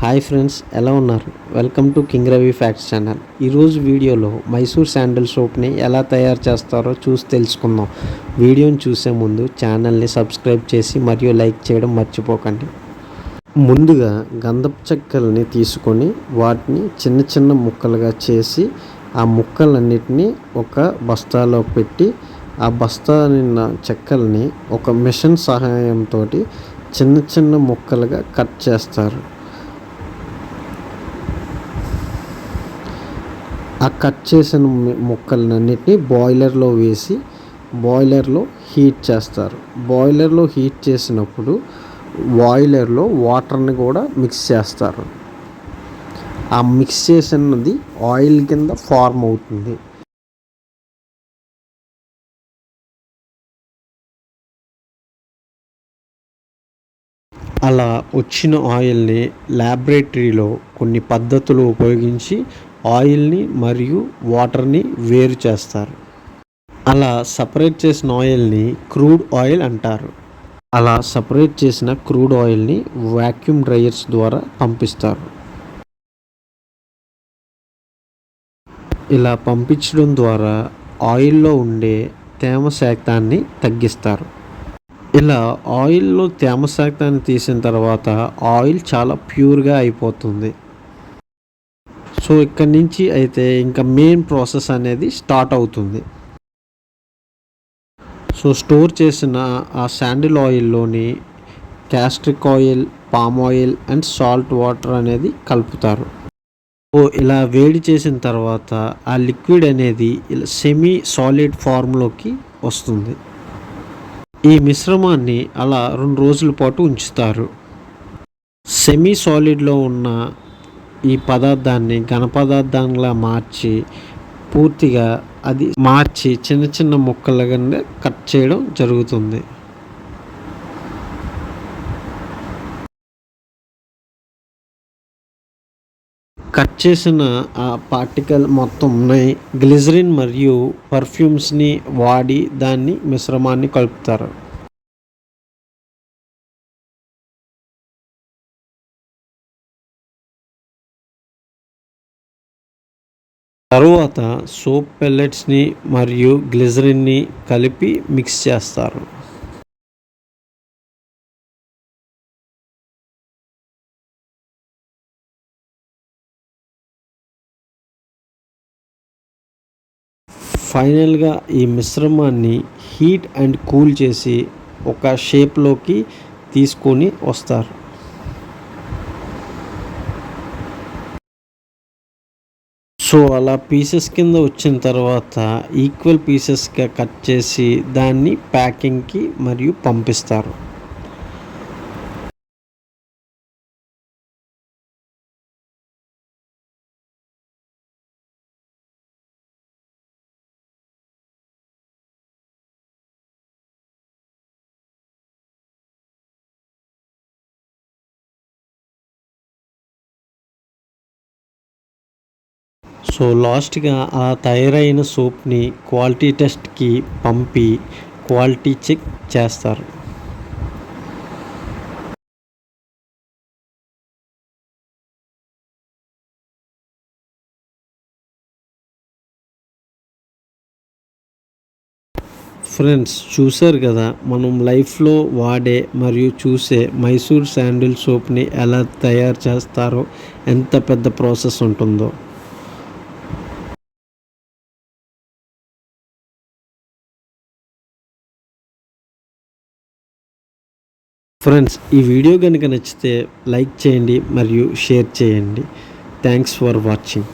Hi friends, ఎలా ఉన్నారు? Welcome to king Ravi facts channel. ఈరోజు వీడియోలో మైసూర్ శాండల్ సోప్ని ఎలా తయారు చేస్తారో చూసి తెలుసుకుందాం. వీడియోని చూసే ముందు ఛానల్ని సబ్స్క్రైబ్ చేసి మరియు లైక్ చేయడం మర్చిపోకండి. ముందుగా గంధపు చెక్కల్ని తీసుకొని వాటిని చిన్న చిన్న ముక్కలుగా చేసి ఆ ముక్కలన్నిటినీ ఒక బస్తాలో పెట్టి ఆ బస్తా నిన్న చెక్కల్ని ఒక మిషన్ సహాయంతో చిన్న చిన్న ముక్కలుగా కట్ చేస్తారు. ఆ కట్ చేసిన ముక్కలన్నిటిని బాయిలర్లో వేసి బాయిలర్లో హీట్ చేస్తారు. బాయిలర్లో హీట్ చేసినప్పుడు బాయిలర్లో వాటర్ని కూడా మిక్స్ చేస్తారు. ఆ మిక్స్ చేసినది ఆయిల్ కింద ఫార్మ్ అవుతుంది. అలా వచ్చిన ఆయిల్ని ల్యాబొరేటరీలో కొన్ని పద్ధతులు ఉపయోగించి ఆయిల్ని మరియు వాటర్ని వేరు చేస్తారు. అలా సపరేట్ చేసిన ఆయిల్ని క్రూడ్ ఆయిల్ అంటారు. అలా సపరేట్ చేసిన క్రూడ్ ఆయిల్ని వాక్యూమ్ డ్రైయర్స్ ద్వారా పంపిస్తారు. ఇలా పంపించడం ద్వారా ఆయిల్లో ఉండే తేమ శాతాన్ని తగ్గిస్తారు. ఇలా ఆయిల్లో తేమ శాతాన్ని తీసిన తర్వాత ఆయిల్ చాలా ప్యూర్గా అయిపోతుంది. సో ఇక్కడి నుంచి అయితే ఇంకా మెయిన్ ప్రాసెస్ అనేది స్టార్ట్ అవుతుంది. సో స్టోర్ చేసిన ఆ శాండిల్ ఆయిల్లోని castor oil, palm oil and salt water అనేది కలుపుతారు. సో ఇలా వేడి చేసిన తర్వాత ఆ లిక్విడ్ అనేది ఇలా సెమీ సాలిడ్ ఫార్మ్లోకి వస్తుంది. ఈ మిశ్రమాన్ని అలా 2 రోజుల పాటు ఉంచుతారు. సెమీ సాలిడ్లో ఉన్న ఈ పదార్థాన్ని ఘన పదార్థంగా మార్చి పూర్తిగా అది మార్చి చిన్న చిన్న ముక్కలుగా కట్ చేయడం జరుగుతుంది. కట్ చేసిన ఆ పార్టికల్ మొత్తంని గ్లిజరిన్ మరియు పర్ఫ్యూమ్స్ని వాడి దాన్ని మిశ్రమాన్ని కలుపుతారు. తరువాత సోప్ పెల్లెట్స్ని మరియు గ్లిజరిన్ని కలిపి మిక్స్ చేస్తారు. ఫైనల్గా ఈ మిశ్రమాన్ని హీట్ అండ్ కూల్ చేసి ఒక షేప్లోకి తీసుకొని వస్తారు. సో అలా పీసెస్ కింద వచ్చిన తర్వాత ఈక్వల్ పీసెస్గా కట్ చేసి దాన్ని ప్యాకింగ్కి మరియు పంపిస్తారు. సో లాస్ట్గా ఆ తయారైన సోప్ని క్వాలిటీ టెస్ట్కి పంపి క్వాలిటీ చెక్ చేస్తారు. ఫ్రెండ్స్, చూశారు కదా మనం లైఫ్లో వాడే మరియు చూసే మైసూర్ శాండిల్ సోప్ని ఎలా తయారు చేస్తారో, ఎంత పెద్ద ప్రాసెస్ ఉంటుందో. ఫ్రెండ్స్, ఈ వీడియో కనుక నచ్చితే లైక్ చేయండి మరియు షేర్ చేయండి. Thanks for watching.